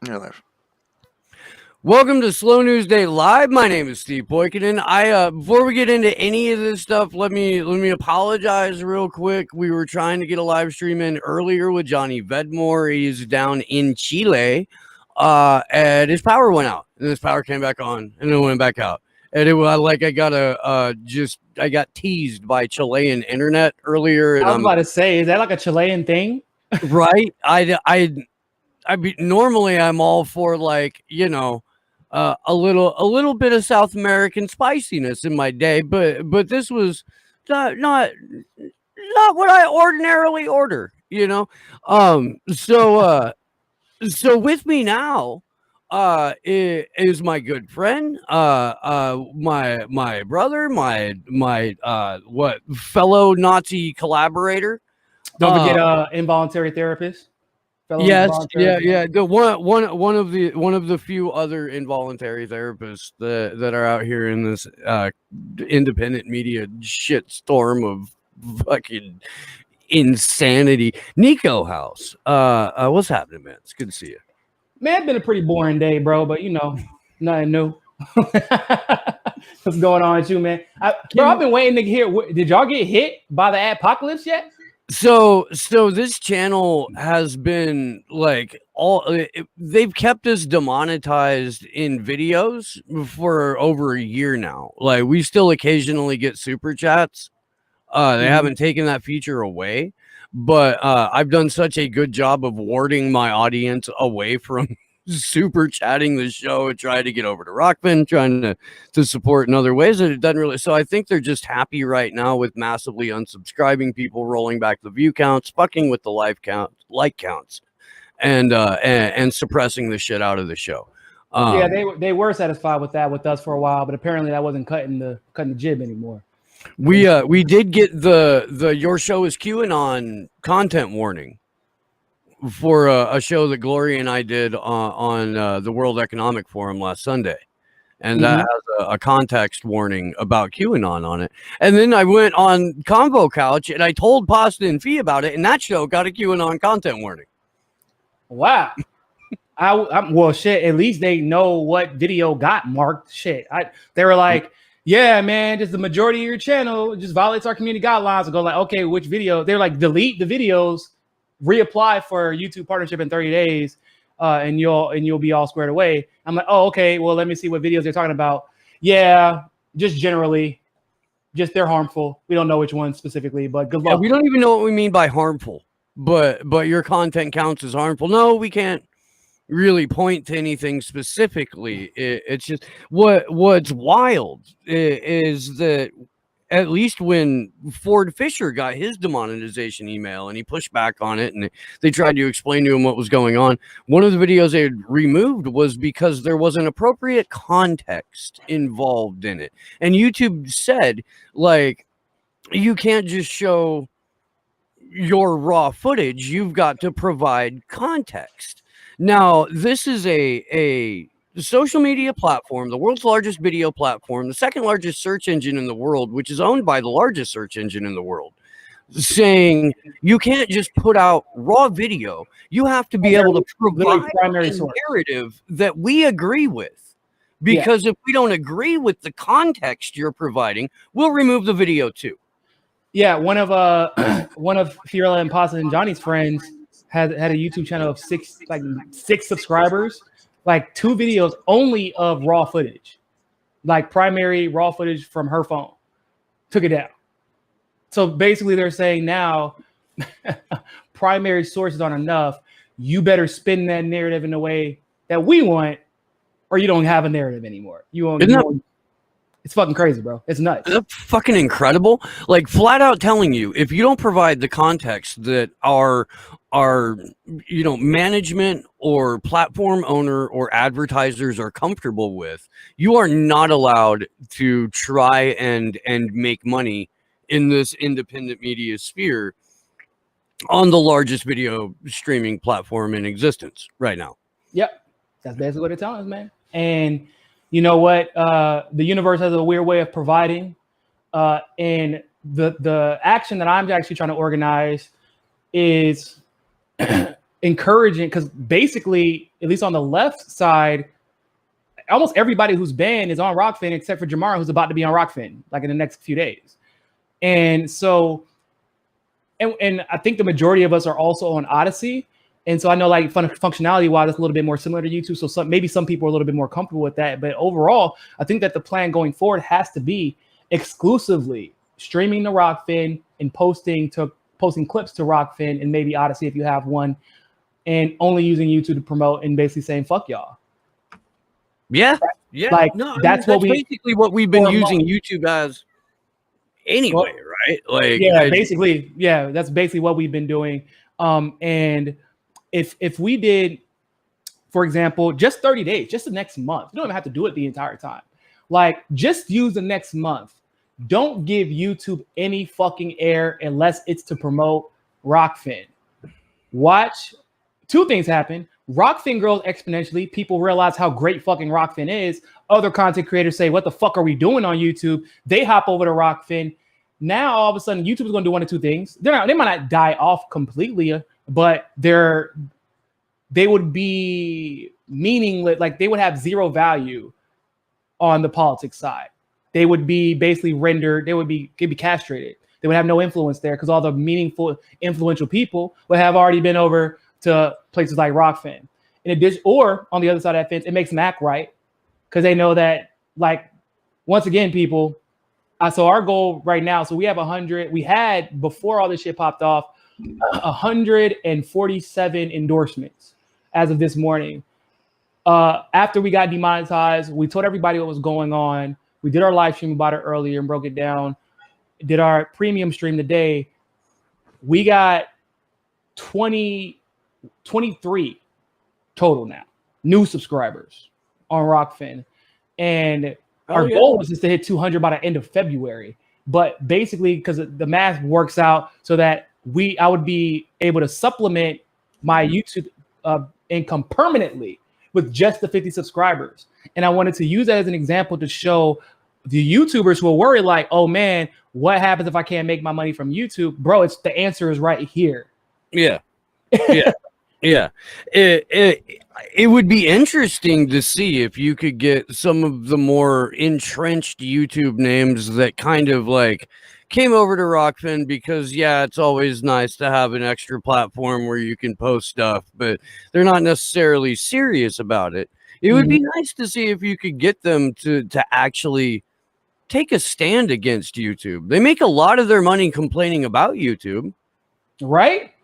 You're live. Welcome to Slow News Day Live. My name is Steve Poikonen. Before we get into any of this stuff, let me apologize real quick. We were trying to get a live stream in earlier with Johnny Vedmore. He's down in Chile, and his power went out, and his power came back on, and then went back out. And it was like I got teased by Chilean internet earlier. And I was about to say, is that like a Chilean thing? Right? Normally I'm all for, like, a little bit of South American spiciness in my day, but this was not what I ordinarily order, So with me now is my good friend, my brother, my fellow Nazi collaborator. Don't forget involuntary therapist. Yes, yeah. The one of the few other involuntary therapists that are out here in this independent media shitstorm of fucking insanity. Niko House. What's happening, man? It's good to see you. Man, it's been a pretty boring day, bro, but nothing new. What's going on with you, man? I've been waiting to hear. Did y'all get hit by the apocalypse yet? So this channel has been like they've kept us demonetized in videos for over a year now. Like, we still occasionally get super chats. They haven't taken that feature away, but I've done such a good job of warding my audience away from super chatting the show and trying to get over to Rockman, trying to support in other ways, that it doesn't really. So I think they're just happy right now with massively unsubscribing people, rolling back the view counts, fucking with the like counts, and suppressing the shit out of the show. Yeah, they were satisfied with that with us for a while, but apparently that wasn't cutting the jib anymore. We did get the your show is QAnon content warning for a show that Gloria and I did on the World Economic Forum last Sunday. And that has a context warning about QAnon on it. And then I went on Convo Couch and I told Pasta and Fee about it, and that show got a QAnon content warning. Wow. Well, shit, at least they know what video got marked. Shit. They were like, yeah, man, just the majority of your channel just violates our community guidelines. I go like, okay, which video? They're like, delete the videos, reapply for YouTube partnership in 30 days, and you'll be all squared away. I'm like, oh, okay, well, let me see what videos they're talking about. Yeah, just generally, just they're harmful. We don't know which ones specifically, but good luck. Yeah, we don't even know what we mean by harmful, but your content counts as harmful. No, we can't really point to anything specifically. It's just what's wild is that at least when Ford Fisher got his demonetization email and he pushed back on it and they tried to explain to him what was going on, one of the videos they had removed was because there was an appropriate context involved in it. And YouTube said, like, you can't just show your raw footage, you've got to provide context. Now, this is a social media platform, the world's largest video platform, the second largest search engine in the world, which is owned by the largest search engine in the world, saying you can't just put out raw video. You have to be able to provide a narrative that we agree with. Because if we don't agree with the context you're providing, we'll remove the video too. Yeah, one of Fiorella and Pasta and Johnny's friends had a YouTube channel of six subscribers, like 2 videos only of raw footage, like primary raw footage from her phone, took it down. So basically they're saying now primary sources aren't enough. You better spin that narrative in a way that we want, or you don't have a narrative anymore. It's fucking crazy, bro. It's nuts. Isn't that fucking incredible? Like, flat out telling you, if you don't provide the context that our management or platform owner or advertisers are comfortable with, you are not allowed to try and make money in this independent media sphere on the largest video streaming platform in existence right now. Yep. That's basically what they're telling us, man. And you know what? The universe has a weird way of providing. And the action that I'm actually trying to organize is encouraging, because basically, at least on the left side, almost everybody who's banned is on Rockfin except for Jamar, who's about to be on Rockfin like in the next few days. And so, and I think the majority of us are also on Odyssey. And so I know like functionality wise, it's a little bit more similar to YouTube. So maybe some people are a little bit more comfortable with that. But overall, I think that the plan going forward has to be exclusively streaming to Rockfin and posting clips to Rockfin and maybe Odyssey if you have one, and only using YouTube to promote and basically saying fuck y'all. Yeah, yeah. Like that's basically what we've been using YouTube as anyway, right? Like, that's basically what we've been doing. And if we did, for example, just 30 days, just the next month, you don't even have to do it the entire time. Like, just use the next month. Don't give YouTube any fucking air unless it's to promote Rockfin. Watch two things happen. Rockfin grows exponentially. People realize how great fucking Rockfin is. Other content creators say, what the fuck are we doing on YouTube? They hop over to Rockfin. Now, all of a sudden, YouTube is going to do one of two things. They might not die off completely, but they would be meaningless. Like, they would have zero value on the politics side. They would be basically rendered. They'd be castrated. They would have no influence there because all the meaningful, influential people would have already been over to places like Rockfin. In addition, or on the other side of that fence, it makes them act right because they know that, like, once again, people. So our goal right now, so we have 100. We had, before all this shit popped off, 147 endorsements as of this morning. After we got demonetized, we told everybody what was going on. We did our live stream about it earlier and broke it down. Did our premium stream today. We got 23 total now, new subscribers on Rockfin. And our goal was just to hit 200 by the end of February. But basically, because the math works out so that I would be able to supplement my YouTube income permanently with just the 50 subscribers. And I wanted to use that as an example to show the YouTubers who are worried, like, oh man, what happens if I can't make my money from YouTube? Bro, the answer is right here. Yeah. Yeah. Yeah. It would be interesting to see if you could get some of the more entrenched YouTube names that kind of like came over to Rockfin because, yeah, it's always nice to have an extra platform where you can post stuff, but they're not necessarily serious about it. It would be nice to see if you could get them to actually take a stand against YouTube. They make a lot of their money complaining about YouTube. Right?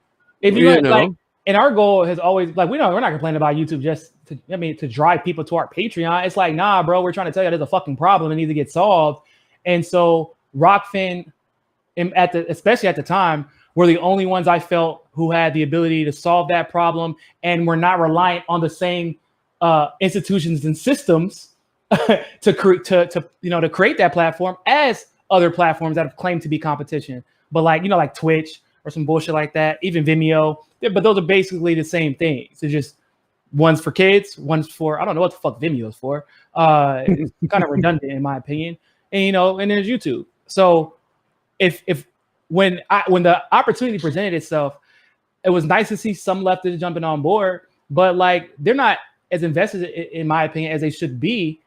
If you know, like, and our goal has always, like, we're not complaining about YouTube just to drive people to our Patreon. It's like, nah, bro, we're trying to tell you there's a fucking problem that needs to get solved. And so Rockfin, especially at the time, were the only ones I felt who had the ability to solve that problem, and were not reliant on the same institutions and systems to create that platform as other platforms that have claimed to be competition. But like Twitch or some bullshit like that, even Vimeo. But those are basically the same thing. So just one's for kids, one's for, I don't know what the fuck Vimeo is for. It's kind of redundant in my opinion. And and then there's YouTube. So when the opportunity presented itself, it was nice to see some leftists jumping on board, but like they're not as invested in my opinion as they should be.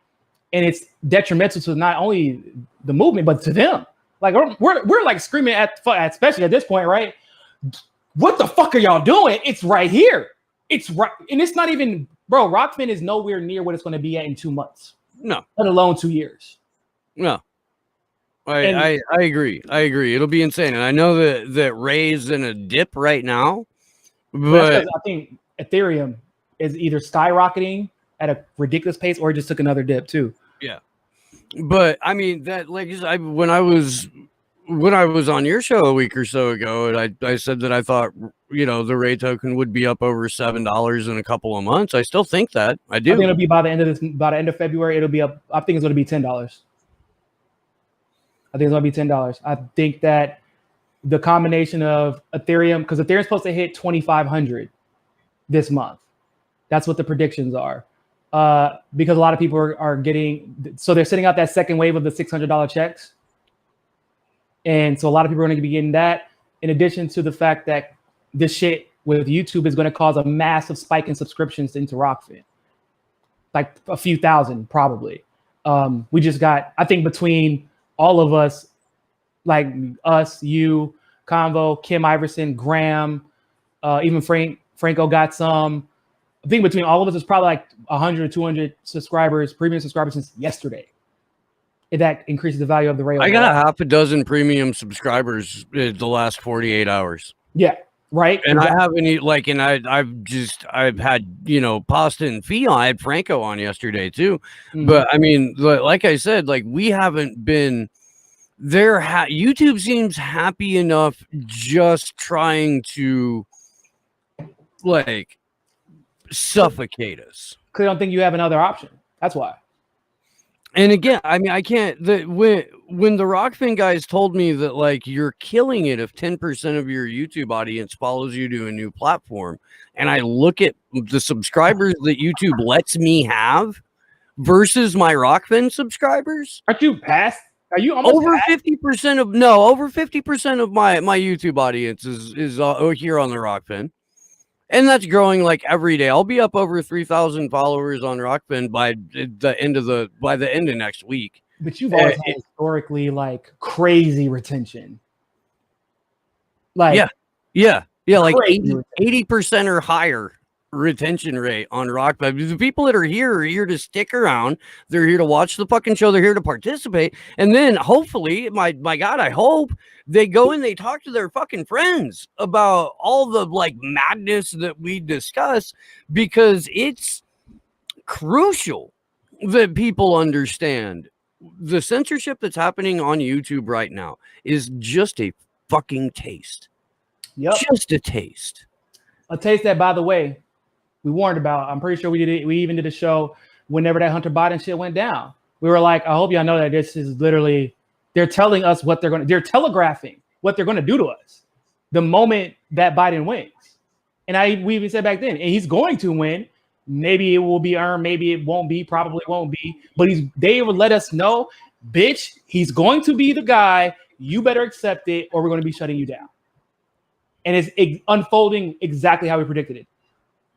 And it's detrimental to not only the movement, but to them. Like we're like screaming at, especially at this point, right? What the fuck are y'all doing? It's right here. It's right. And it's not even, bro, Rockfin is nowhere near what it's going to be at in 2 months. No. Let alone 2 years. No. I agree. I agree. It'll be insane. And I know that Ray's in a dip right now. But I think Ethereum is either skyrocketing at a ridiculous pace or it just took another dip too. Yeah. But I mean that, like, when I was on your show a week or so ago, and I said that I thought the Ray token would be up over $7 in a couple of months. I still think that. I do. I think it'll be by the end of February. It'll be up. I think it's going to be $10. I think it's going to be $10. I think that the combination of Ethereum, because Ethereum's supposed to hit 2,500 this month. That's what the predictions are. Because a lot of people are getting, so they're sending out that second wave of the $600 checks. And so a lot of people are going to be getting that, in addition to the fact that this shit with YouTube is going to cause a massive spike in subscriptions into Rockfin, like a few thousand probably. We just got, I think between all of us, like us, you, Convo, Kim Iverson, Graham, even Franco got some. I think between all of us, it's probably like 100 or 200 subscribers, premium subscribers since yesterday. If that increases the value of the rail. I got a half a dozen premium subscribers in the last 48 hours. Yeah, right. And exactly. I haven't like, and I've had, you know, Pasta and Fion. I had Franco on yesterday too. Mm-hmm. But I mean, like I said, like we haven't been there. YouTube seems happy enough just trying to like suffocate us. Because I don't think you have another option. That's why. And again, I mean, I can't. When the Rockfin guys told me that like you're killing it if 10% of your YouTube audience follows you to a new platform, and I look at the subscribers that YouTube lets me have versus my Rockfin subscribers, aren't you past? Are you almost over 50% of over 50% of my YouTube audience is here on the Rockfin. And that's growing like every day. I'll be up over 3,000 followers on Rockfin by the end of next week. But you've always had historically like crazy retention. Like yeah, like 80% or higher retention rate on Rockfin. The people that are here to stick around. They're here to watch the fucking show. They're here to participate. And then hopefully, my God, I hope they go and they talk to their fucking friends about all the like madness that we discuss, because it's crucial that people understand the censorship that's happening on YouTube right now is just a fucking taste. Yep. Just a taste. A taste that, by the way, we warned about. I'm pretty sure we did it. We even did a show whenever that Hunter Biden shit went down. We were like, I hope y'all know that this is literally, they're telling us what they're telegraphing what they're going to do to us the moment that Biden wins. And we even said back then, and he's going to win. Maybe it will be earned. Maybe it won't be. Probably won't be. But they will let us know, bitch, he's going to be the guy. You better accept it or we're going to be shutting you down. And it's unfolding exactly how we predicted it.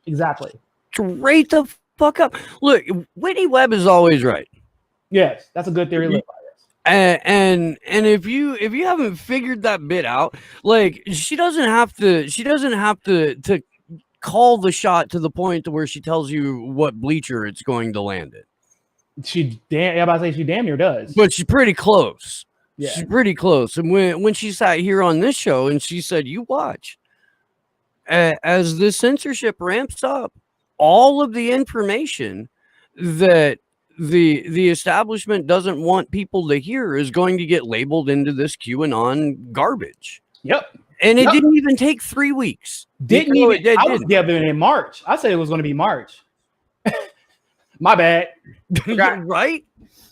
Exactly. Straight the fuck up. Look, Whitney Webb is always right. Yes, that's a good theory. And if you haven't figured that bit out, like she doesn't have to call the shot to the point to where she tells you what bleacher it's going to land in. She damn near does. But she's pretty close. Yeah. She's pretty close. And when she sat here on this show and she said, you watch, as the censorship ramps up, all of the information that the establishment doesn't want people to hear is going to get labeled into this QAnon garbage. Yep. And it didn't even take 3 weeks. I was given in March. I said it was going to be March. My bad. Forgot. Right?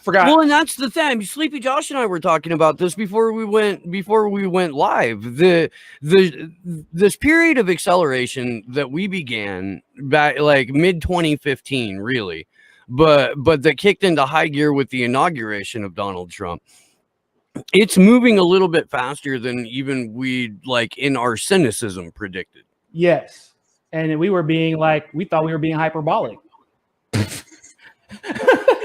Forgot. Well, and that's the thing. Sleepy Josh and I were talking about this before we went live. This period of acceleration that we began back like mid 2015, really, but that kicked into high gear with the inauguration of Donald Trump. It's moving a little bit faster than even we like in our cynicism predicted. Yes, and we were being like, we thought we were being hyperbolic.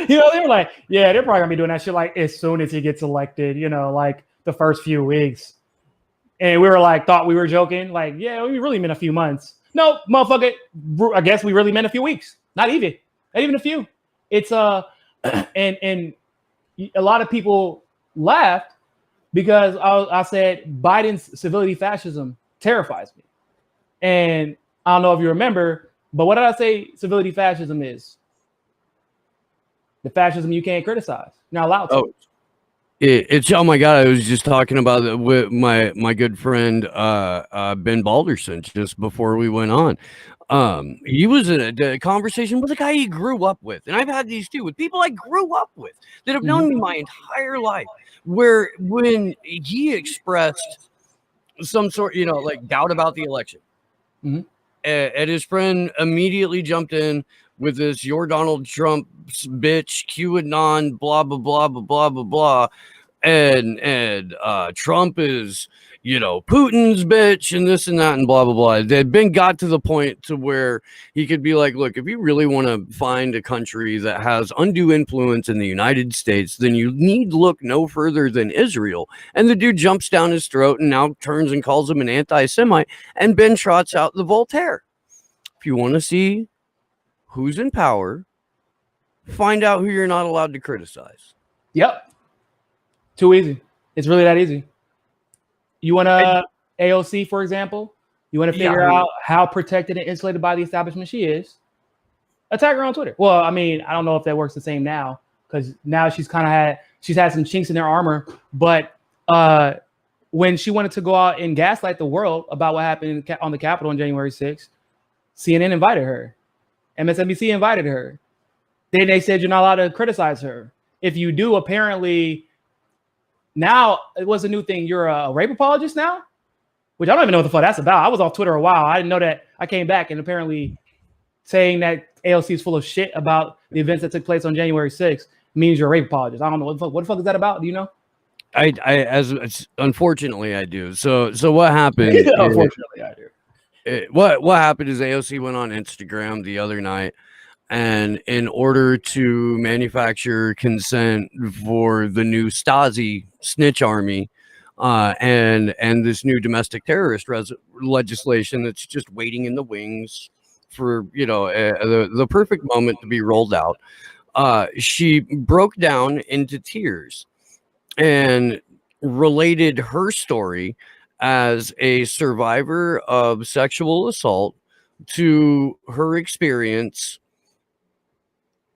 You know, they were like, yeah, they're probably gonna be doing that shit like as soon as he gets elected, you know, like the first few weeks. And we were like, thought we were joking, like, yeah, we really meant a few months. No, motherfucker, I guess we really meant a few weeks. Not even a few. It's and a lot of people laughed because I said Biden's civility fascism terrifies me. And I don't know if you remember, but what did I say civility fascism is? The fascism you can't criticize. You're not allowed to. Oh, it's oh my God! I was just talking about it with my good friend Ben Balderson just before we went on. He was in a conversation with a guy he grew up with, and I've had these too with people I grew up with that have known me my entire life. Where when he expressed some sort, you know, like doubt about the election, and his friend immediately jumped in with this, "You're Donald Trump, bitch, QAnon, blah blah blah blah blah blah blah," and Trump is, Putin's bitch and this and that and blah, blah, blah. They'd got to the point to where he could be like, look, if you really want to find a country that has undue influence in the United States, then you need look no further than Israel. And the dude jumps down his throat and now turns and calls him an anti-Semite, and Ben trots out the Voltaire. If you want to see who's in power, find out who you're not allowed to criticize. Yep. Too easy. It's really that easy. You want to AOC, for example, you want to figure out how protected and insulated by the establishment she is, attack her on Twitter. Well, I mean, I don't know if that works the same now, because now she's had some chinks in their armor. But when she wanted to go out and gaslight the world about what happened on the Capitol on January 6th, CNN invited her. MSNBC invited her. Then they said you're not allowed to criticize her. If you do, apparently... Now it was a new thing. You're a rape apologist now, which I don't even know what the fuck that's about. I was off Twitter a while. I didn't know that. I came back and apparently saying that AOC is full of shit about the events that took place on January 6th means you're a rape apologist. I don't know what the fuck is that about. Do you know? Unfortunately I do. So what happened? Unfortunately I do. What happened is AOC went on Instagram the other night, and in order to manufacture consent for the new Stasi snitch army and this new domestic terrorist legislation that's just waiting in the wings for the perfect moment to be rolled out, she broke down into tears and related her story as a survivor of sexual assault to her experience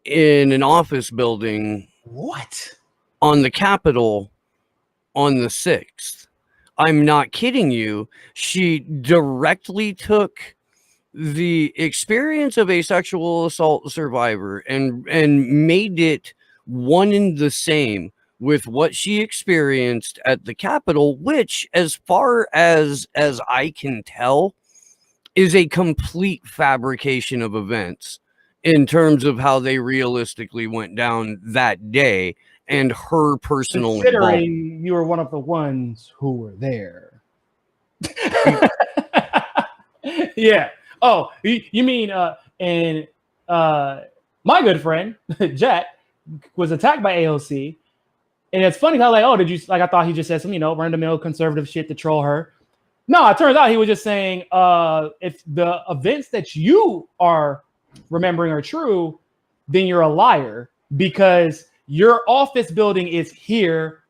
in an office building on the Capitol on the 6th. I'm not kidding you. She directly took the experience of a sexual assault survivor and made it one and the same with what she experienced at the Capitol, which, as far as I can tell, is a complete fabrication of events in terms of how they realistically went down that day and her personal considering you were one of the ones who were there. Yeah. Oh, you mean and my good friend Jack was attacked by AOC, and it's funny how did you I thought he just said some run-of-the-mill conservative shit to troll her. No, it turns out he was just saying if the events that you are remembering are true, then you're a liar, because your office building is here.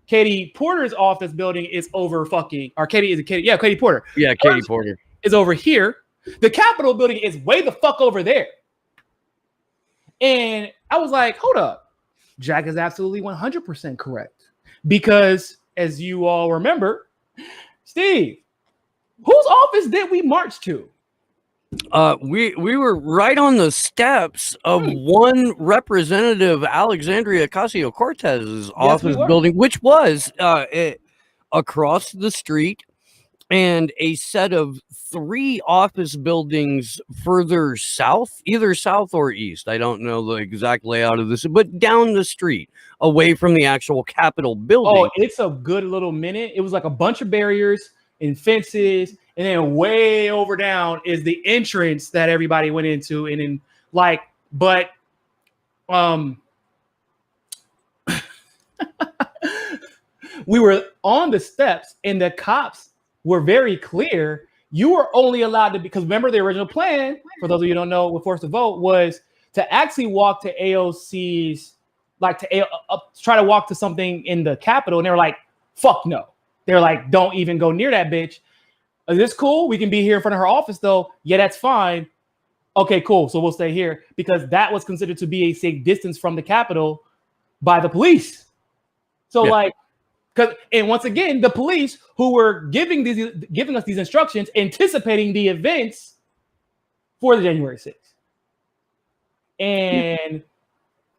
Katie Porter's office building is over Katie Porter. Yeah, Katie Porter is over here. The Capitol building is way the fuck over there. And I was like, hold up. Jack is absolutely 100% correct. Because as you all remember, Steve, whose office did we march to? We were right on the steps of one representative, Alexandria Ocasio-Cortez's office building, which was across the street, and a set of 3 office buildings further south, either south or east. I don't know the exact layout of this, but down the street, away from the actual Capitol building. Oh, it's a good little minute. It was like a bunch of barriers and fences. And then way over down is the entrance that everybody went into. And then we were on the steps and the cops were very clear. You were only allowed to, because remember the original plan, for those of you who don't know, what forced to vote was to actually walk to AOC's, try to walk to something in the Capitol. And they were like, fuck no. They're like, don't even go near that bitch. Is this cool? We can be here in front of her office, though. Yeah, that's fine. Okay, cool. So we'll stay here, because that was considered to be a safe distance from the Capitol by the police. So and once again, the police who were giving us these instructions, anticipating the events for the January 6th. And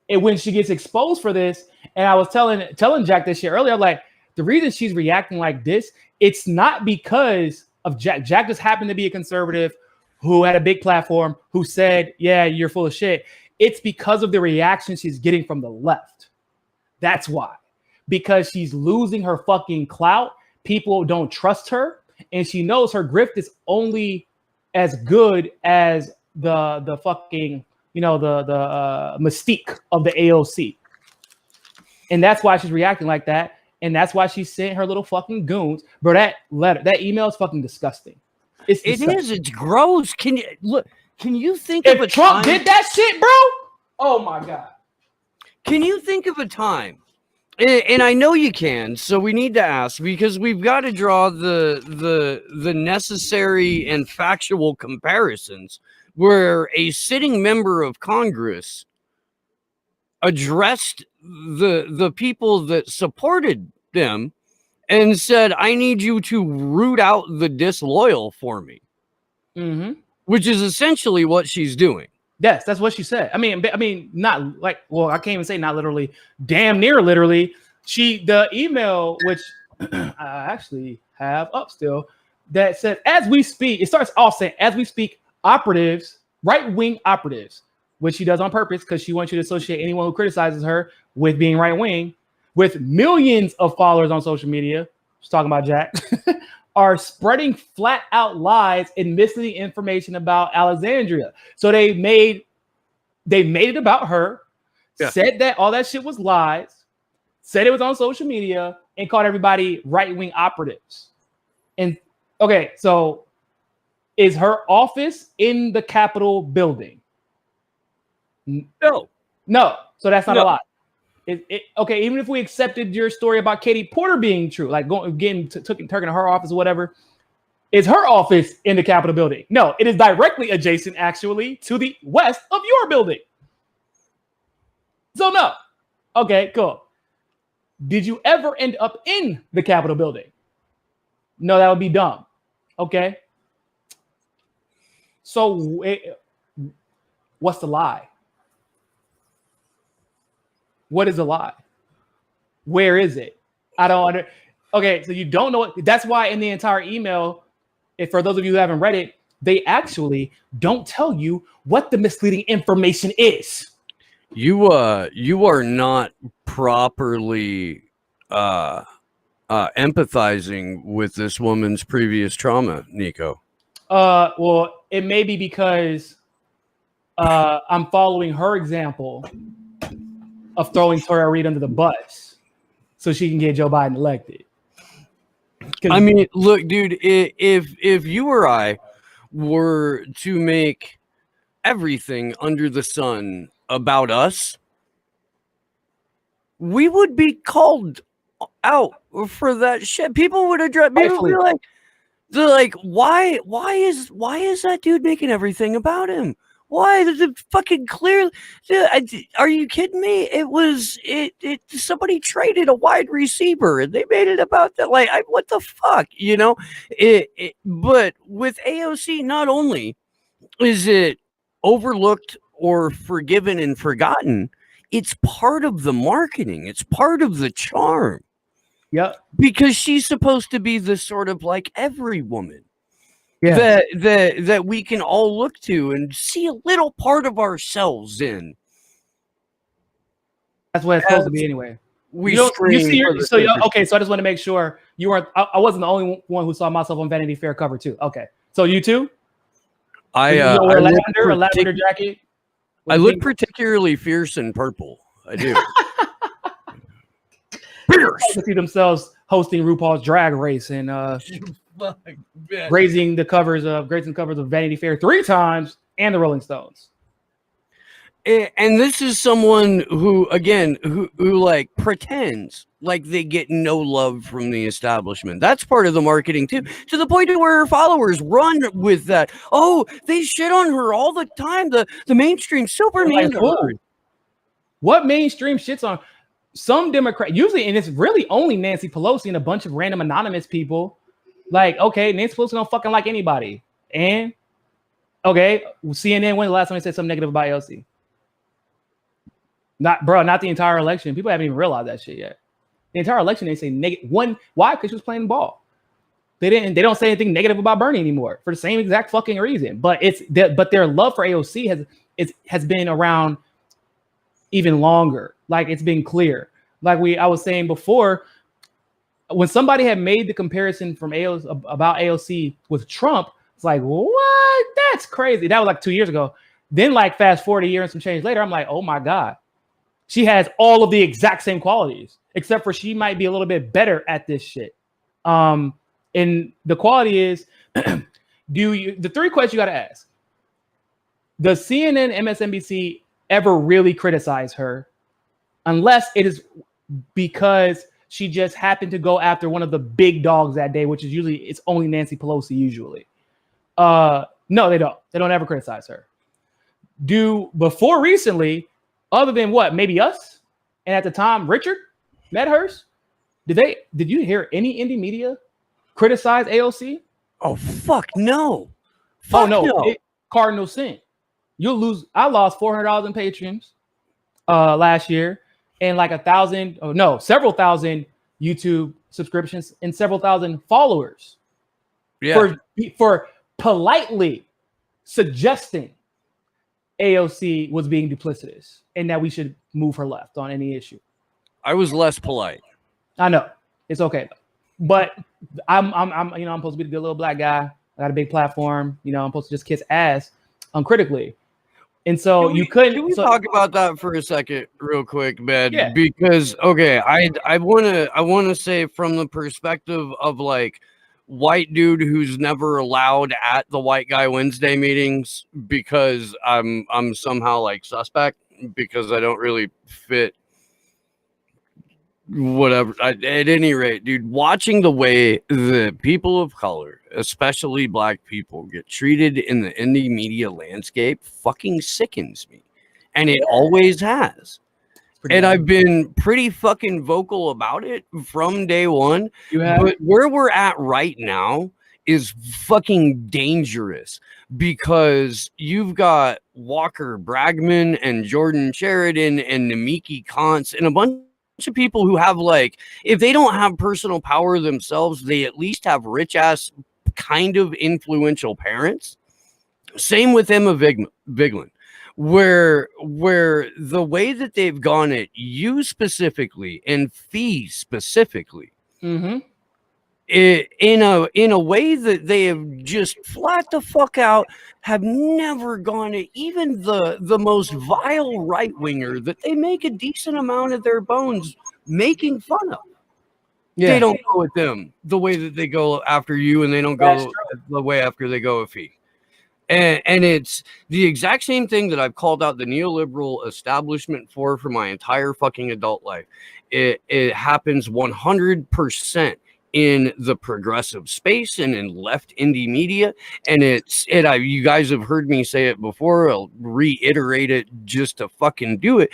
when she gets exposed for this, and I was telling Jack this shit earlier, I'm like, the reason she's reacting like this, it's not because of Jack. Jack just happened to be a conservative who had a big platform, who said, yeah, you're full of shit. It's because of the reaction she's getting from the left. That's why. Because she's losing her fucking clout, people don't trust her, and she knows her grift is only as good as the fucking, you know, the mystique of the AOC. And that's why she's reacting like that. And that's why she sent her little fucking goons. Bro, that letter, that email is fucking disgusting. It's gross. Can you think if of a Trump time, did that shit, bro? Oh my God. Can you think of a time? And I know you can, so we need to ask, because we've got to draw the necessary and factual comparisons where a sitting member of Congress addressed the people that supported them and said, I need you to root out the disloyal for me. Mm-hmm. Which is essentially what she's doing. Yes, that's what she said. I mean, not like, well, I can't even say not literally, damn near literally. The email, which I actually have up still, that says, as we speak, it starts off saying, as we speak, operatives, right-wing operatives, which she does on purpose because she wants you to associate anyone who criticizes her with being right-wing, with millions of followers on social media, she's talking about Jack, are spreading flat out lies and misleading information about Alexandria. So they made it about her, said that all that shit was lies, said it was on social media, and called everybody right-wing operatives. And okay, so is her office in the Capitol building? No. So that's not a lie. Okay, even if we accepted your story about Katie Porter being true, like taking her office or whatever, is her office in the Capitol building? No, it is directly adjacent, actually, to the west of your building. So no. Okay, cool. Did you ever end up in the Capitol building? No, that would be dumb. Okay. So what's the lie? What is a lie? Where is it? I don't Okay, so you don't know it. That's why in the entire email, if for those of you who haven't read it, they actually don't tell you what the misleading information is. You are not properly empathizing with this woman's previous trauma, Niko. Well, it may be because I'm following her example of throwing Tara Reid under the bus so she can get Joe Biden elected. I mean, look, dude, if you or I were to make everything under the sun about us, we would be called out for that shit. People would address, people would be like, they're like, why is that dude making everything about him? Why? There's a fucking clear. Are you kidding me? It was somebody traded a wide receiver and they made it about that. Like, what the fuck, you know? But with AOC, not only is it overlooked or forgiven and forgotten, it's part of the marketing. It's part of the charm. Yep. Because she's supposed to be the sort of like every woman. Yeah. That we can all look to and see a little part of ourselves in. That's what it's supposed to be anyway. Okay, so I just want to make sure you weren't. I wasn't the only one who saw myself on Vanity Fair cover too. Okay, so you too. I wear a lavender jacket. I look particularly fierce in purple. I do. Fierce. To see themselves hosting RuPaul's Drag Race and grazing the covers of Vanity Fair 3 times and the Rolling Stones. And this is someone who, again, who like pretends like they get no love from the establishment. That's part of the marketing too, to the point where her followers run with that. Oh, they shit on her all the time. The mainstream super mean to her. What mainstream shits on some Democrat? Usually, and it's really only Nancy Pelosi and a bunch of random anonymous people. Like, okay, Nancy Pelosi don't fucking like anybody. And okay, CNN, when the last time they said something negative about AOC? Not the entire election. People haven't even realized that shit yet. The entire election, they say negative one. Why? Because she was playing ball. They don't say anything negative about Bernie anymore for the same exact fucking reason. But their love for AOC has been around even longer. Like, it's been clear. Like I was saying before, when somebody had made the comparison from about AOC with Trump, it's like, what? That's crazy. That was like 2 years ago. Then like fast forward a year and some change later, I'm like, oh my God. She has all of the exact same qualities, except for she might be a little bit better at this shit. And the quality is, the three questions you got to ask. Does CNN, MSNBC ever really criticize her? Unless it is because she just happened to go after one of the big dogs that day, which is usually, it's only Nancy Pelosi usually. No, they don't. They don't ever criticize her. Before recently, other than what, maybe us, and at the time Richard Medhurst, did you hear any indie media criticize AOC? Oh fuck no! Fuck no! Cardinal sin. You'll lose. I lost $400 in patrons last year, and like several thousand YouTube subscriptions and several thousand followers. Yeah. For politely suggesting AOC was being duplicitous and that we should move her left on any issue. I was less polite. I know it's okay, but I'm supposed to be the good little black guy. I got a big platform. I'm supposed to just kiss ass uncritically. And so Can we talk about that for a second, real quick, man? Yeah. Because I wanna say from the perspective of like white dude who's never allowed at the White Guy Wednesday meetings because I'm somehow like suspect because I don't really fit whatever. At any rate, dude, watching the way the people of color, especially black people, get treated in the indie media landscape fucking sickens me. And it always has. And I've been pretty fucking vocal about it from day one. But where we're at right now is fucking dangerous because you've got Walker Bragman and Jordan Sheridan and Namiki Kantz and a bunch of people who have like, if they don't have personal power themselves, they at least have rich ass kind of influential parents. Same with Emma Vigeland. Where the way that they've gone at you specifically and fees specifically, in a way that they have just flat the fuck out, have never gone at even the most vile right winger that they make a decent amount of their bones making fun of. Yeah. They don't go at them the way that they go after you, and they don't go the way after they go at fee. And it's the exact same thing that I've called out the neoliberal establishment for my entire fucking adult life. It happens 100% in the progressive space and in left indie media. And you guys have heard me say it before. I'll reiterate it just to fucking do it.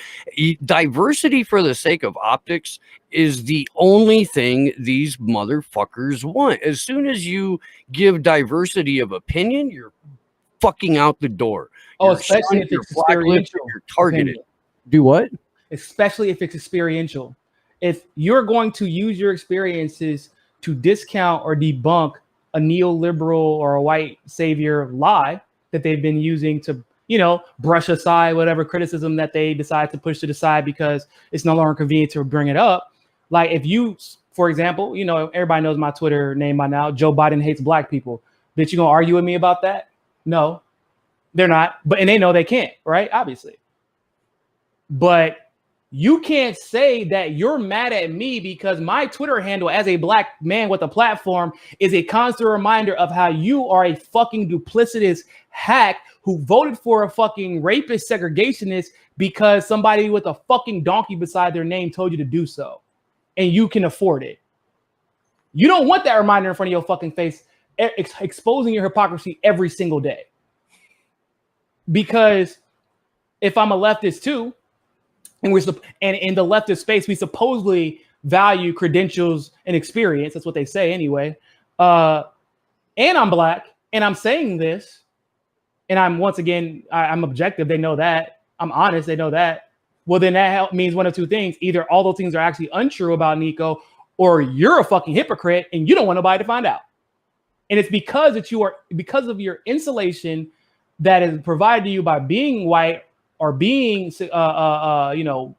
Diversity for the sake of optics is the only thing these motherfuckers want. As soon as you give diversity of opinion, you're fucking out the door. Especially if it's experiential. You're targeted. Do what? Especially if it's experiential. If you're going to use your experiences to discount or debunk a neoliberal or a white savior lie that they've been using to, brush aside whatever criticism that they decide to push to the side because it's no longer convenient to bring it up. Like if you, for example, everybody knows my Twitter name by now, Joe Biden hates black people. Bitch, you gonna argue with me about that? No, they're not. And they know they can't, right? Obviously. But you can't say that you're mad at me because my Twitter handle as a black man with a platform is a constant reminder of how you are a fucking duplicitous hack who voted for a fucking rapist segregationist because somebody with a fucking donkey beside their name told you to do so. And you can afford it. You don't want that reminder in front of your fucking face, exposing your hypocrisy every single day. Because if I'm a leftist too, and in the leftist space, we supposedly value credentials and experience. That's what they say anyway. And I'm black, and I'm saying this, and I'm I'm objective. They know that. I'm honest. They know that. Well, then that means one of two things: either all those things are actually untrue about Niko, or you're a fucking hypocrite and you don't want nobody to find out. And it's because of your insulation that is provided to you by being white or being,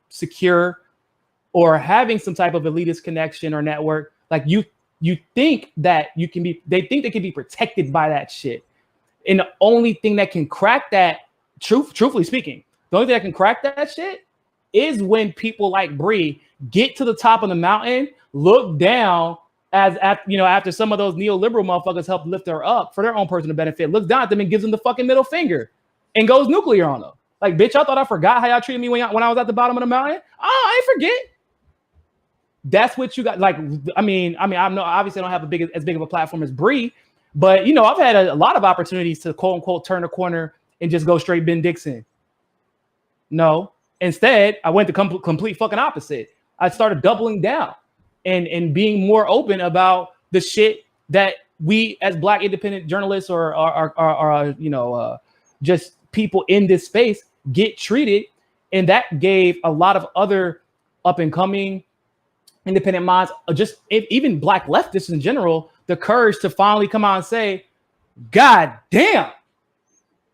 secure or having some type of elitist connection or network. Like you think that you can be, they think they can be protected by that shit. And the only thing that can crack that, truthfully speaking, the only thing that can crack that shit is when people like Bree get to the top of the mountain, look down after some of those neoliberal motherfuckers help lift her up for their own personal benefit, looks down at them and gives them the fucking middle finger and goes nuclear on them. Like, bitch, I thought I forgot how y'all treated me when I was at the bottom of the mountain. Oh, I ain't forget. That's what you got. Like, I'm no, obviously I don't have as big of a platform as Bree, but I've had a lot of opportunities to quote unquote turn a corner and just go straight Ben Dixon. No, instead I went the complete fucking opposite. I started doubling down and being more open about the shit that we as Black independent journalists or just people in this space get treated, and that gave a lot of other up and coming independent minds, even Black leftists in general, the courage to finally come out and say, God damn,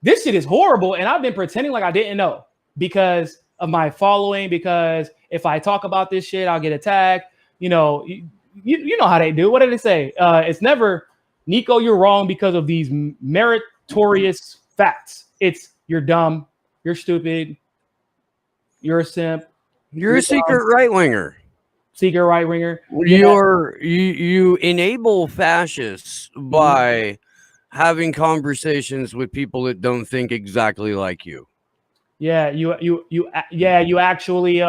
this shit is horrible. And I've been pretending like I didn't know because of my following, because if I talk about this shit, I'll get attacked. You know how they do. What did they say? It's never, Niko, you're wrong because of these meritorious facts. It's you're dumb, you're stupid, you're a simp. You're a secret right-winger. Secret right-winger. You enable fascists by having conversations with people that don't think exactly like you. Yeah, you actually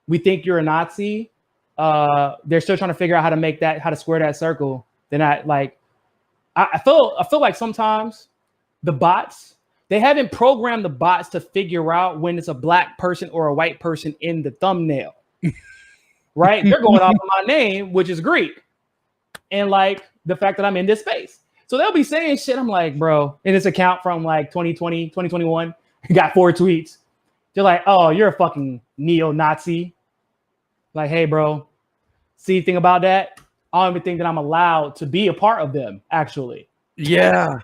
we think you're a Nazi. They're still trying to figure out how to square that circle. Then I feel like sometimes the bots, they haven't programmed the bots to figure out when it's a Black person or a white person in the thumbnail. Right? They're going off of my name, which is Greek. And like the fact that I'm in this space. So they'll be saying shit. I'm like, bro, in this account from like 2020, 2021, got 4 tweets. They're like, oh, you're a fucking neo-Nazi. Like, hey, bro, see anything about that? I don't even think that I'm allowed to be a part of them, actually. Yeah.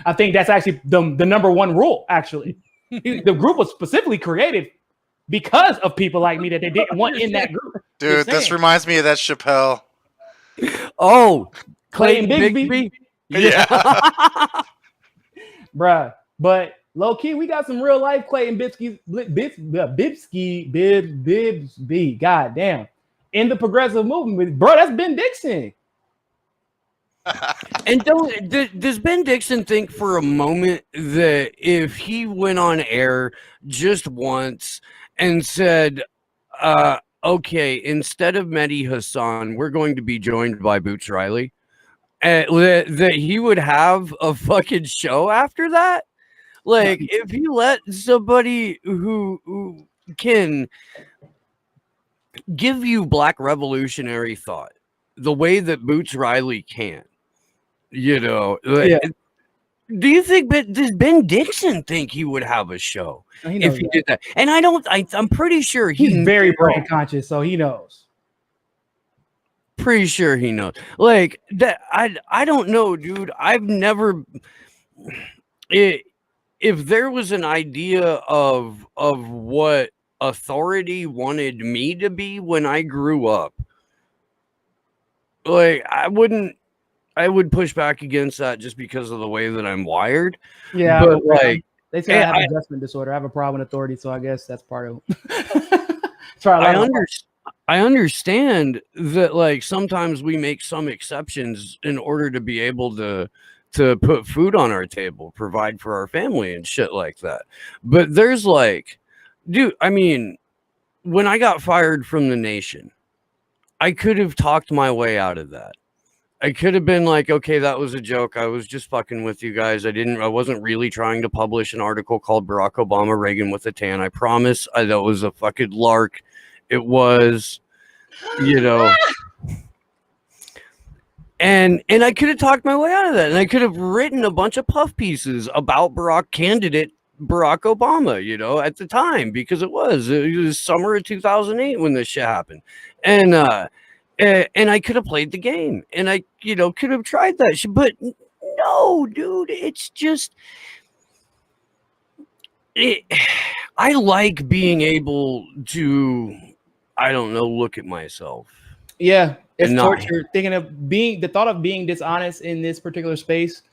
I think that's actually the number one rule, actually. The group was specifically created because of people like me that they didn't want in that group. Dude, this reminds me of that Chappelle. Oh, Clayton Bigsby? Yeah. Bruh. But low key, we got some real life Clayton Bigsby. God damn. In the progressive movement. Bro, that's Ben Dixon. And does Ben Dixon think for a moment that if he went on air just once and said, okay, instead of Mehdi Hassan, we're going to be joined by Boots Riley, that he would have a fucking show after that? Like, if you let somebody who can give you Black revolutionary thought the way that Boots Riley can, yeah. Do you think, does Ben Dixon think he would have a show if he did that? And I'm pretty sure he's very brand conscious, so he knows. Pretty sure he knows. Like that, I don't know, dude. I've never. If there was an idea of what authority wanted me to be when I grew up, like I would push back against that just because of the way that I'm wired. Yeah, but like they say I have an adjustment disorder. I have a problem with authority, so I guess that's part of it. I understand that, like, sometimes we make some exceptions in order to be able to put food on our table, provide for our family and shit like that. But there's like, dude, I mean, when I got fired from the Nation, I could have talked my way out of that. I could have been like, okay, that was a joke. I was just fucking with you guys. I wasn't really trying to publish an article called Barack Obama, Reagan with a tan. I promise. That was a fucking lark. It was, and I could have talked my way out of that. And I could have written a bunch of puff pieces about candidate Barack Obama, at the time, because it was summer of 2008 when this shit happened. And I could have played the game, and I, could have tried that shit, but no, dude, it's just, I like being able to, I don't know, look at myself Yeah, it's And not torture. Thinking of being the thought of being dishonest in this particular space,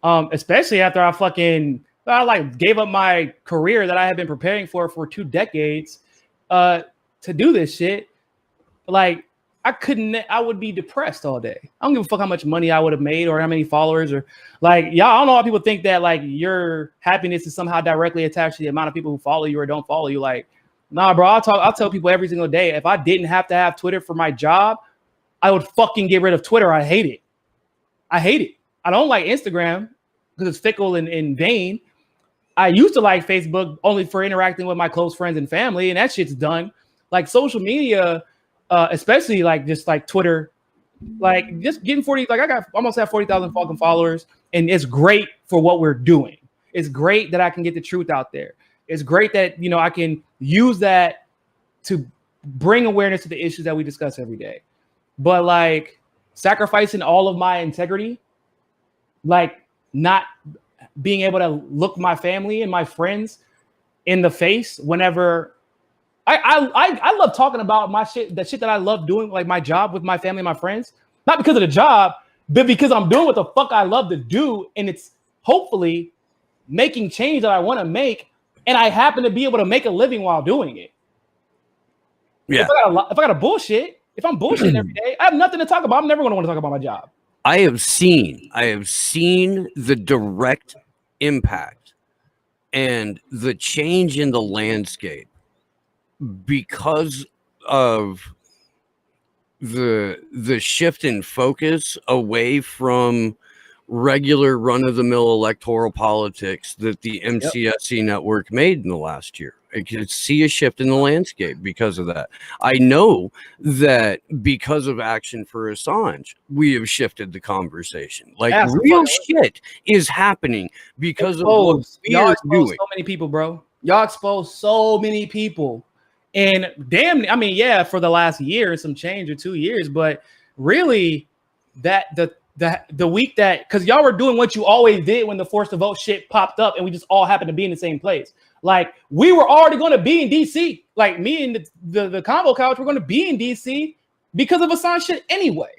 especially after I like gave up my career that I had been preparing for 2 decades, to do this shit. Like I would be depressed all day. I don't give a fuck how much money I would have made or how many followers or like y'all. I don't know why people think that like your happiness is somehow directly attached to the amount of people who follow you or don't follow you. Like, nah, bro. I'll tell people every single day. If I didn't have to have Twitter for my job, I would fucking get rid of Twitter. I hate it. I don't like Instagram because it's fickle and vain. I used to like Facebook only for interacting with my close friends and family, and that shit's done. Like social media, especially like just like Twitter, like just getting 40, like I got almost have 40,000 fucking followers, and it's great for what we're doing. It's great that I can get the truth out there. It's great that, you know, I can use that to bring awareness to the issues that we discuss every day. But like sacrificing all of my integrity, like not being able to look my family and my friends in the face whenever I love talking about my shit, the shit that I love doing, like my job with my family and my friends, not because of the job, but because I'm doing what the fuck I love to do. And it's hopefully making change that I want to make. And I happen to be able to make a living while doing it. Yeah. If I got a bullshit, if I'm bullshitting every day, I have nothing to talk about. I'm never going to want to talk about my job. I have seen the direct impact and the change in the landscape because of the shift in focus away from regular run-of-the-mill electoral politics that the MCSC network made in the last year. I could see a shift in the landscape because of that. I know that because of Action for Assange, we have shifted the conversation. Like real shit is happening because of what y'all exposed so many people, bro. Y'all exposed so many people. And damn, I mean, yeah, for the last year and some change or 2 years, but really that the week that, because y'all were doing what you always did when the forced to vote shit popped up and we just all happened to be in the same place. Like we were already going to be in DC. Like me and the convo couch were going to be in DC because of Assange shit anyway.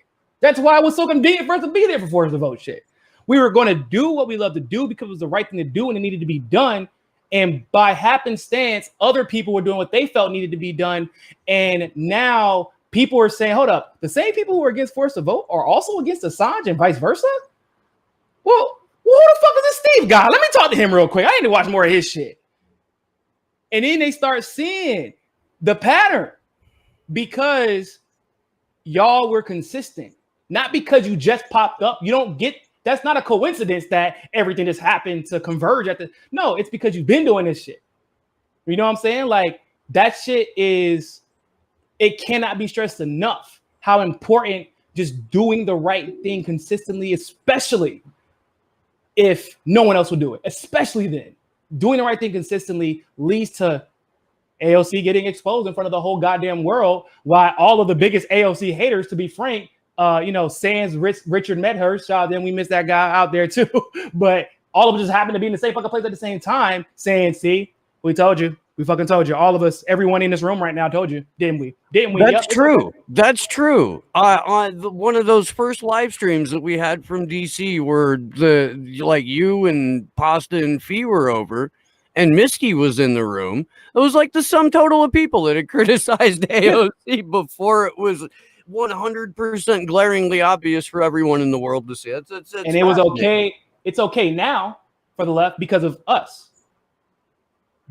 That's why it was so convenient for us to be there for forced to vote shit. We were going to do what we love to do because it was the right thing to do and it needed to be done. And by happenstance, other people were doing what they felt needed to be done. And now people are saying, hold up, the same people who are against forced to vote are also against Assange and vice versa? Well, who the fuck is this Steve guy? Let me talk to him real quick. I need to watch more of his shit. And then they start seeing the pattern because y'all were consistent. Not because you just popped up. You don't get, that's not a coincidence that everything just happened to converge at the, no, it's because you've been doing this shit. You know what I'm saying? Like that shit is, it cannot be stressed enough how important just doing the right thing consistently, especially if no one else will do it, especially then. Doing the right thing consistently leads to AOC getting exposed in front of the whole goddamn world, while all of the biggest AOC haters, to be frank, sans Richard Medhurst, then we missed that guy out there too. But all of them just happened to be in the same fucking place at the same time saying, see, we told you. We fucking told you. All of us, everyone in this room right now told you, didn't we? Didn't we? That's true. That's true. On one of those first live streams that we had from DC where you and Pasta and Fee were over and Misky was in the room, it was like the sum total of people that had criticized AOC before it was 100% glaringly obvious for everyone in the world to see. It's and it was okay. It's okay now for the left because of us.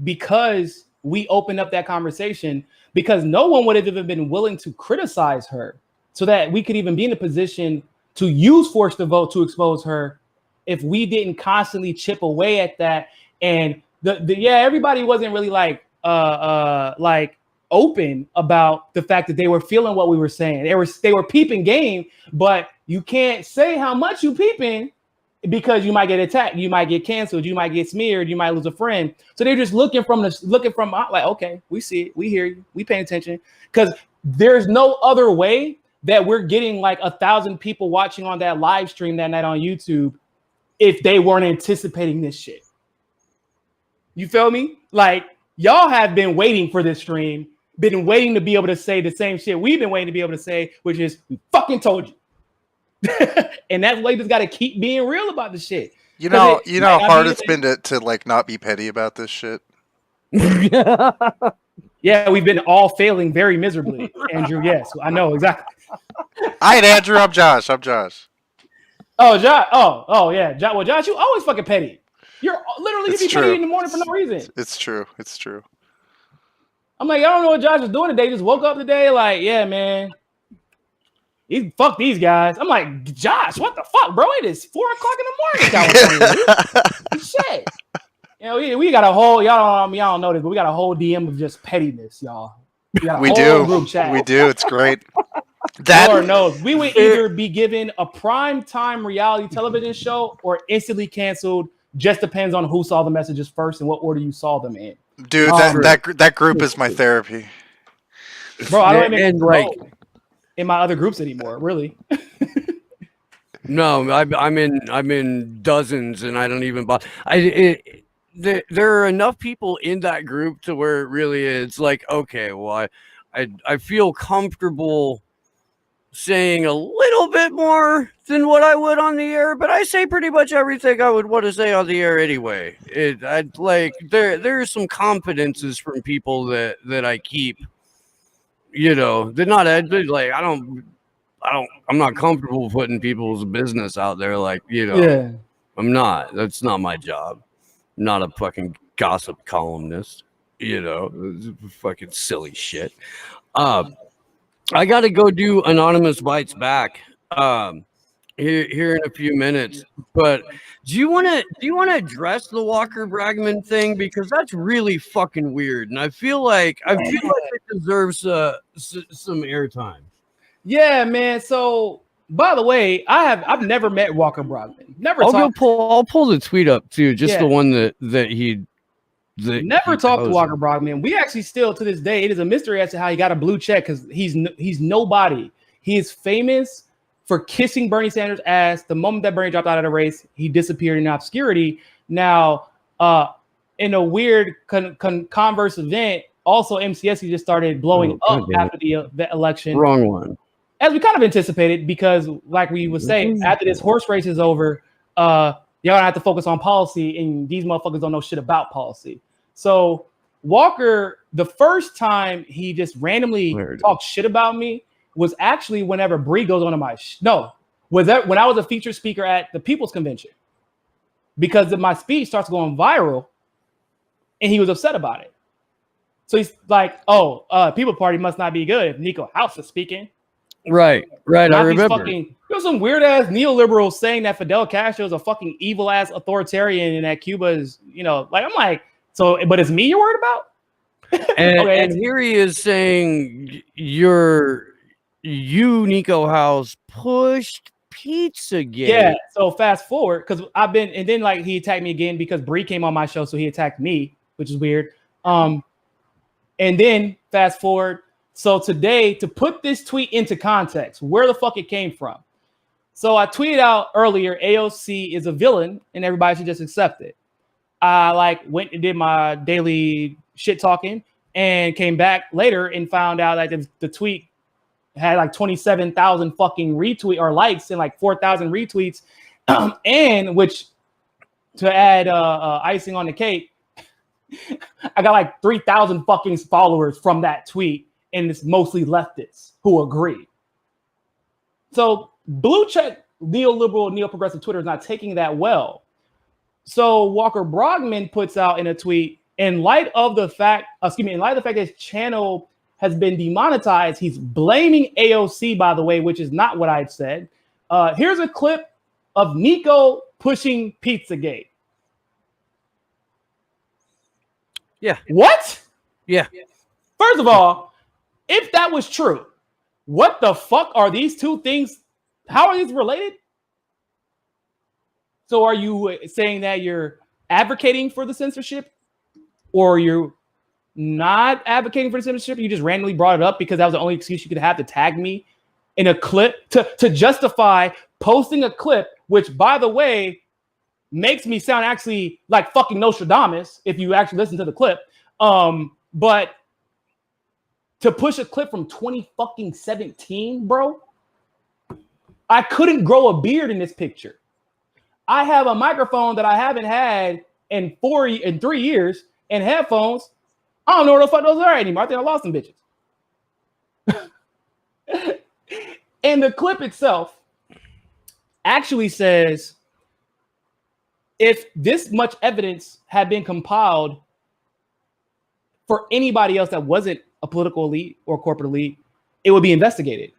Because we opened up that conversation, because no one would have even been willing to criticize her so that we could even be in a position to use forced to vote to expose her if we didn't constantly chip away at that. And everybody wasn't really like open about the fact that they were feeling what we were saying. They were peeping game, but you can't say how much you peeping because you might get attacked, you might get canceled, you might get smeared, you might lose a friend. So they're just looking from like, okay, we see it, we hear you, we pay attention, because there's no other way that we're getting like 1,000 people watching on that live stream that night on YouTube if they weren't anticipating this shit. You feel me? Like y'all have been waiting for this stream been waiting to be able to say the same shit we've been waiting to be able to say, which is we fucking told you. And that's why you just got to keep being real about the shit. You know how hard it's been to like not be petty about this shit. Yeah, we've been all failing very miserably, Andrew. Yes, I know exactly. All right, Andrew, I'm Josh. Oh, Josh. Oh, yeah. Josh, well, Josh, you always fucking petty. You're literally It's you be true. petty in the morning for no reason. It's true. I'm like, I don't know what Josh was doing today. Just woke up today, like, yeah, man. Fuck these guys. I'm like, Josh, what the fuck, bro? It is 4:00 in the morning. California, shit. You know, we got a whole y'all don't know this, but we got a whole DM of just pettiness, y'all. We do. Group chat. We do. It's great. Lord knows we would either be given a prime time reality television show or instantly canceled. Just depends on who saw the messages first and what order you saw them in. Dude, that group is my therapy. Bro, I don't even like in my other groups anymore, really. No, I'm in dozens, and I don't even bother. There are enough people in that group to where it really is like, okay, well, I feel comfortable saying a little bit more than what I would on the air, but I say pretty much everything I would want to say on the air anyway. There's some confidences from people that I keep, you know, they're not like, I'm not comfortable putting people's business out there. Like, you know, yeah. I'm not, that's not my job. I'm not a fucking gossip columnist, you know, fucking silly shit. I got to go do Anonymous Bites Back here in a few minutes. But do you want to address the Walker Bragman thing, because that's really fucking weird, and I feel like it deserves some airtime. Yeah, man. So, by the way, I've never met Walker Bragman. I'll pull the tweet up too, just the one that he. Never talked to Walker Bragman. We actually still to this day, it is a mystery as to how he got a blue check, because he's nobody. He is famous for kissing Bernie Sanders' ass. The moment that Bernie dropped out of the race, he disappeared in obscurity. Now, in a weird converse event, also MCSC just started blowing up after the election. Wrong one. As we kind of anticipated, because like we would say, after this horse race is over, y'all have to focus on policy, and these motherfuckers don't know shit about policy. So Walker, the first time he just randomly talked shit about me was actually whenever Bree goes on to my when I was a featured speaker at the People's Convention, because my speech starts going viral, and he was upset about it. So he's like, People Party must not be good if Niko House is speaking. Right. I remember. There was some weird ass neoliberals saying that Fidel Castro is a fucking evil ass authoritarian and that Cuba is, like, I'm like, so, but it's me you're worried about? And here he is saying you, Niko House, pushed Pizzagate. Yeah. So fast forward, because and then like he attacked me again because Bree came on my show, so he attacked me, which is weird. And then fast forward. So today, to put this tweet into context, where the fuck it came from. So I tweeted out earlier, AOC is a villain and everybody should just accept it. I went and did my daily shit talking and came back later and found out that the tweet had 27,000 fucking retweet or likes and 4,000 retweets. And which, to add icing on the cake, I got 3,000 fucking followers from that tweet. And it's mostly leftists who agree. So blue check neoliberal, neo-progressive Twitter is not taking that well. So Walker Bragman puts out in a tweet, in light of the fact that his channel has been demonetized, he's blaming AOC, by the way, which is not what I've said. Here's a clip of Niko pushing Pizzagate. Yeah. What? Yeah. First of all, if that was true, what the fuck are these two things? How are these related? So are you saying that you're advocating for the censorship, or you're not advocating for the censorship? You just randomly brought it up because that was the only excuse you could have to tag me in a clip to justify posting a clip, which, by the way, makes me sound actually like fucking Nostradamus if you actually listen to the clip. But to push a clip from 2017, bro. I couldn't grow a beard in this picture. I have a microphone that I haven't had in 3 years and headphones. I don't know where the fuck those are anymore. I think I lost them bitches. And the clip itself actually says, if this much evidence had been compiled for anybody else that wasn't a political elite or corporate elite, it would be investigated.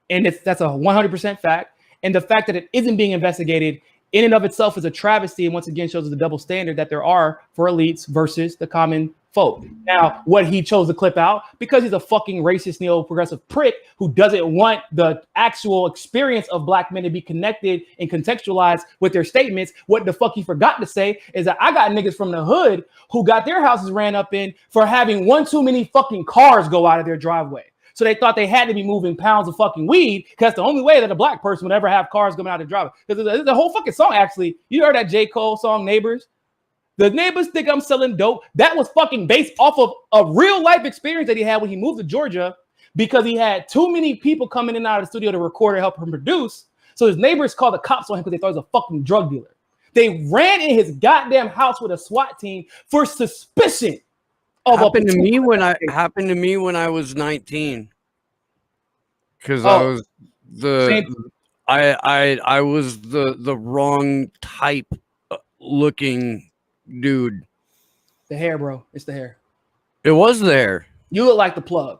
And that's a 100% fact. And the fact that it isn't being investigated in and of itself is a travesty, and once again shows the double standard that there are for elites versus the common folk. Now, what he chose to clip out, because he's a fucking racist, neo-progressive prick who doesn't want the actual experience of black men to be connected and contextualized with their statements, what the fuck he forgot to say is that I got niggas from the hood who got their houses ran up in for having one too many fucking cars go out of their driveway. So they thought they had to be moving pounds of fucking weed, because that's the only way that a black person would ever have cars coming out of the driveway. Because the whole fucking song, actually, you heard that J. Cole song, Neighbors? The neighbors think I'm selling dope. That was fucking based off of a real life experience that he had when he moved to Georgia, because he had too many people coming in and out of the studio to record and help him produce. So his neighbors called the cops on him because they thought he was a fucking drug dealer. They ran in his goddamn house with a SWAT team for suspicion. Happened to me when I was 19, because I was I was the wrong type looking dude. The hair, bro. It's the hair. It was the hair. You look like the plug.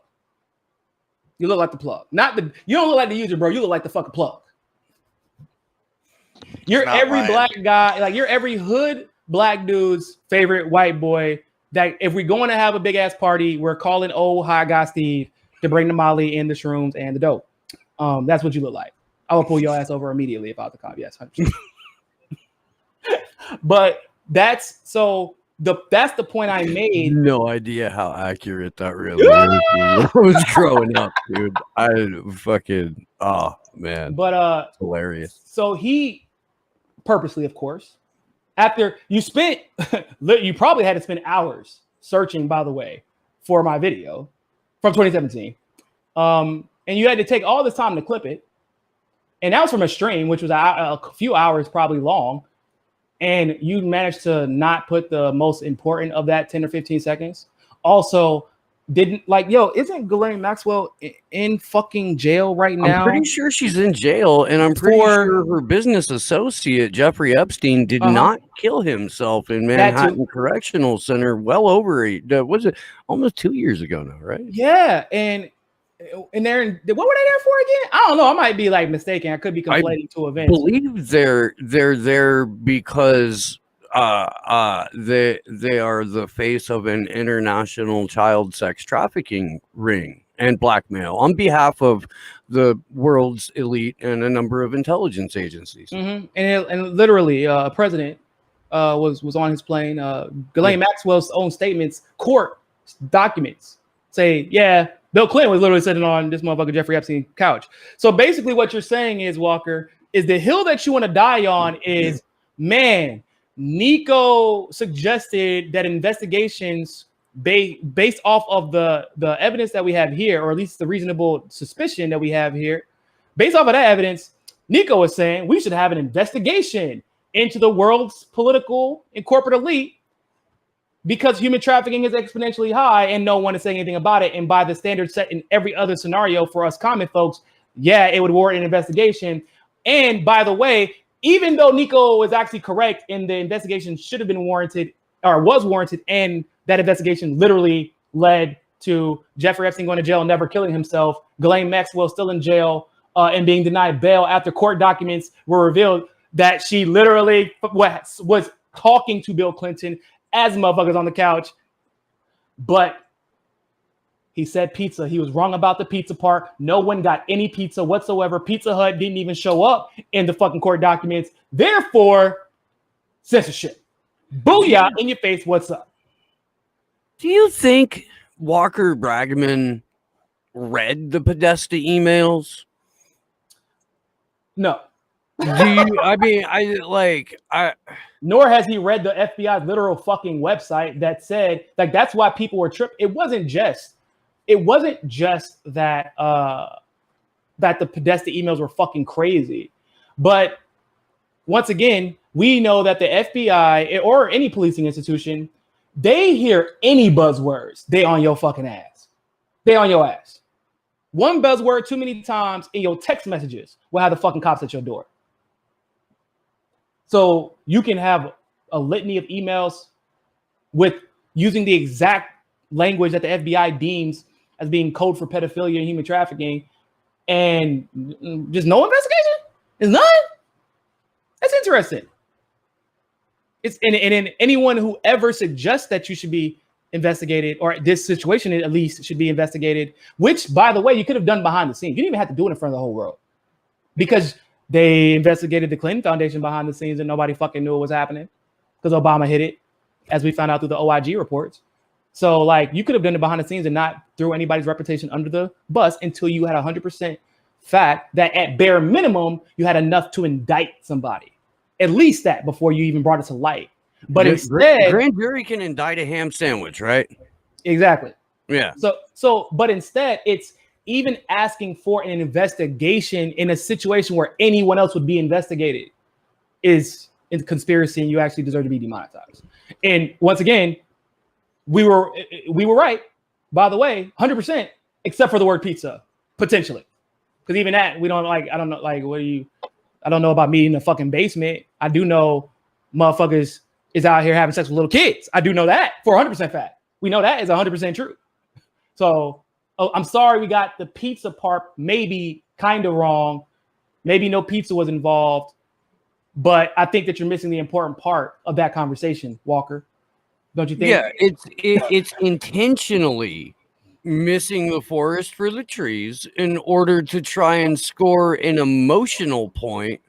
You look like the plug. You don't look like the user, bro. You look like the fucking plug. You're every lying. Black guy, like you're every hood black dude's favorite white boy. That if we're going to have a big ass party, we're calling old high guy Steve to bring the Molly and the shrooms and the dope. That's what you look like. I will pull your ass over immediately if I was the cop. Yes, 100%. But that's the point I made. No idea how accurate that really is. I was growing up, dude. I fucking man. But it's hilarious. So he purposely, of course, after you spent, you probably had to spend hours searching, by the way, for my video from 2017. And you had to take all this time to clip it. And that was from a stream, which was a few hours probably long. And you managed to not put the most important of that 10 or 15 seconds. Also, isn't Ghislaine Maxwell in fucking jail right now? I'm pretty sure she's in jail, and I'm pretty sure her business associate, Jeffrey Epstein, did not kill himself in Manhattan Correctional Center almost 2 years ago now, right? Yeah, and what were they there for again? I don't know. I might be mistaken. I could be conflating two events. I believe they're there because they are the face of an international child sex trafficking ring and blackmail on behalf of the world's elite and a number of intelligence agencies. Mm-hmm. And literally, president was on his plane. Ghislaine Maxwell's own statements, court documents say, yeah, Bill Clinton was literally sitting on this motherfucker Jeffrey Epstein couch. So basically what you're saying is, Walker, is the hill that you want to die on is, man, Niko suggested that investigations based off of the evidence that we have here, or at least the reasonable suspicion that we have here, based off of that evidence, Niko is saying we should have an investigation into the world's political and corporate elite, because human trafficking is exponentially high and no one is saying anything about it. And by the standards set in every other scenario for us common folks, yeah, it would warrant an investigation. And by the way, even though Niko was actually correct and the investigation should have been warranted or was warranted, and that investigation literally led to Jeffrey Epstein going to jail and never killing himself, Ghislaine Maxwell still in jail and being denied bail after court documents were revealed that she literally was talking to Bill Clinton as motherfuckers on the couch. But he said pizza. He was wrong about the pizza part. No one got any pizza whatsoever. Pizza Hut didn't even show up in the fucking court documents. Therefore, censorship. Booyah in your face. What's up? Do you think Walker Bragman read the Podesta emails? No. Nor has he read the FBI's literal fucking website that said, that's why people were tripped. It wasn't just it wasn't just that that the Podesta emails were fucking crazy, but once again, we know that the FBI or any policing institution, they hear any buzzwords, they on your fucking ass. They on your ass. One buzzword too many times in your text messages will have the fucking cops at your door. So you can have a litany of emails with using the exact language that the FBI deems as being code for pedophilia and human trafficking, and just no investigation? There's none? That's interesting. It's and anyone who ever suggests that you should be investigated, or this situation at least should be investigated, which, by the way, you could have done behind the scenes. You didn't even have to do it in front of the whole world, because they investigated the Clinton Foundation behind the scenes and nobody fucking knew what was happening because Obama hid it, as we found out through the OIG reports. So, like, you could have done it behind the scenes and not throw anybody's reputation under the bus until you had 100% fact that at bare minimum, you had enough to indict somebody. At least that before you even brought it to light. But instead, grand jury can indict a ham sandwich, right? Exactly. Yeah. But instead, it's even asking for an investigation in a situation where anyone else would be investigated is in conspiracy, and you actually deserve to be demonetized. And once again, we were right, by the way, 100%, except for the word pizza, potentially. Because even that, we don't like, I don't know, like, I don't know about me in the fucking basement. I do know motherfuckers is out here having sex with little kids. I do know that for 100% fact. We know that is 100% true. So I'm sorry we got the pizza part maybe kind of wrong. Maybe no pizza was involved. But I think that you're missing the important part of that conversation, Walker. Don't you think? Yeah, it's intentionally missing the forest for the trees in order to try and score an emotional point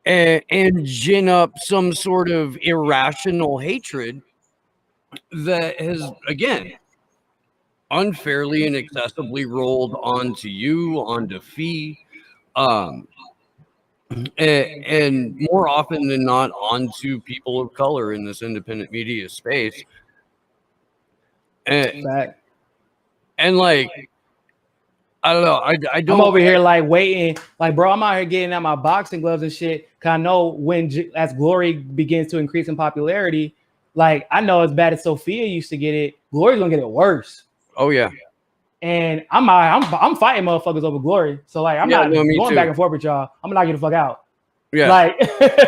and gin up some sort of irrational hatred that has, again, unfairly and excessively rolled onto you, onto Fee, and more often than not onto people of color in this independent media space. And like, I don't know. I don't. I'm over here like waiting, like, bro, I'm out here getting out my boxing gloves and shit. Cause I know as Glory begins to increase in popularity, like, I know as bad as Sophia used to get it, Glory's gonna get it worse. Oh yeah. And I'm fighting motherfuckers over Glory. So like, I'm not going back and forth with y'all. I'm gonna knock you the fuck out. Yeah. Like,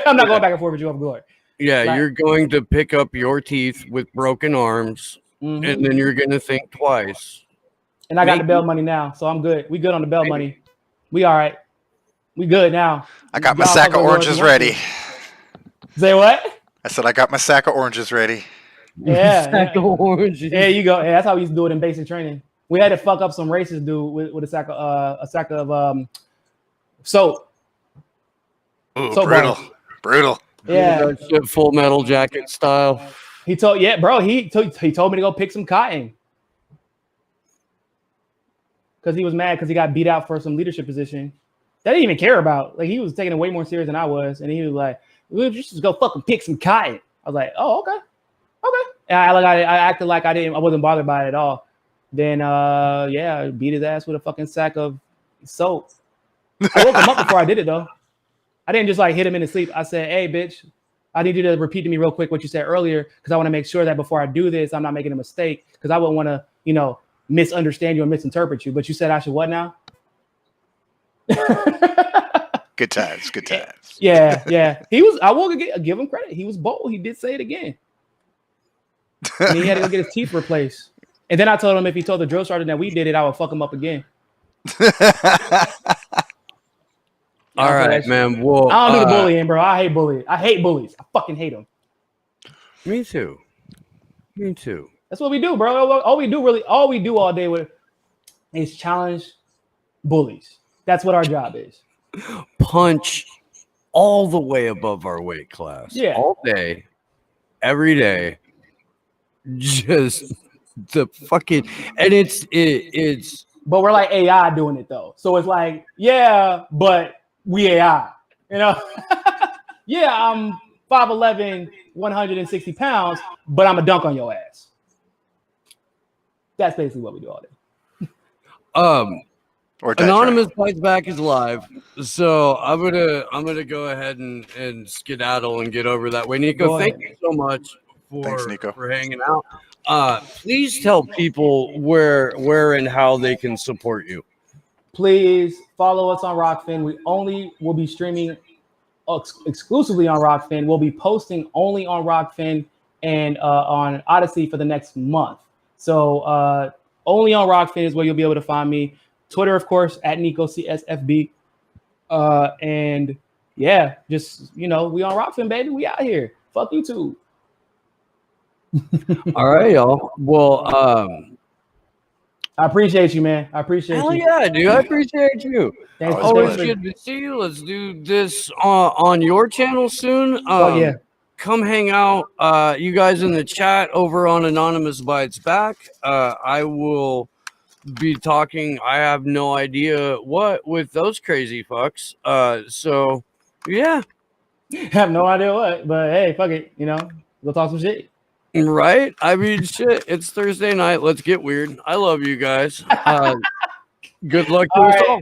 I'm not going back and forth with you over Glory. Yeah, like, you're going to pick up your teeth with broken arms, and then you're gonna think twice. And I got the bail money now, so I'm good. We good on the bail money. We all right. We good now. I got my sack of oranges ready. Say what? I said I got my sack of oranges ready. Yeah. Sack of oranges. There you go. Yeah, that's how we used to do it in basic training. We had to fuck up some racist dude with a sack of soap. Ooh, brutal. Brutal. Yeah. Full Metal Jacket style. He told me to go pick some cotton. Because he was mad because he got beat out for some leadership position that he didn't even care about. Like, he was taking it way more serious than I was. And he was like, "We'll just go fucking pick some cotton." I was like, "Oh, okay. Okay." And I acted like I wasn't bothered by it at all. Then I beat his ass with a fucking sack of soap. I woke him up before I did it though. I didn't just like hit him in his sleep. I said, "Hey, bitch, I need you to repeat to me real quick what you said earlier, because I want to make sure that before I do this, I'm not making a mistake, because I wouldn't want to, misunderstand you or misinterpret you. But you said I should what now?" Good times, good times. Yeah. I will give him credit. He was bold. He did say it again. And he had to go get his teeth replaced. And then I told him if he told the drill sergeant that we did it, I would fuck him up again. All right, man. Well, I don't do the bullying, bro. I hate bullying. I hate bullies. I fucking hate them. Me too. That's what we do, bro. All we do all day is challenge bullies. That's what our job is. Punch all the way above our weight class. Yeah. All day, every day. Just the fucking, and it's. But we're like AI doing it though. So it's like, yeah, but we AI. Yeah, I'm 5'11", 160 pounds, but I'm a dunk on your ass. That's basically what we do all day. Or dead Anonymous Fights Back is live, so I'm gonna go ahead and skedaddle and get over that way. Nico, Go thank ahead. you so much Thanks, Niko. for hanging out. Please tell people where and how they can support you. Please follow us on Rockfin. We only will be streaming exclusively on Rockfin. We'll be posting only on Rockfin and on Odyssey for the next month. So only on Rockfin is where you'll be able to find me. Twitter, of course, at Niko CSFB. And yeah, just, we on Rockfin, baby. We out here. Fuck YouTube. All right, y'all. Well, I appreciate you, man. I appreciate hell you. yeah, dude. I appreciate you. Thanks, Always thanks for- good to see you. Let's do this on your channel soon. yeah. Come hang out, you guys in the chat over on Anonymous Bites Back. I will be talking. I have no idea what with those crazy fucks. So yeah, Have no idea what, but hey, fuck it. We'll talk some shit. right. I mean, shit. It's Thursday night. Let's get weird. I love you guys. Good luck to All us right. all.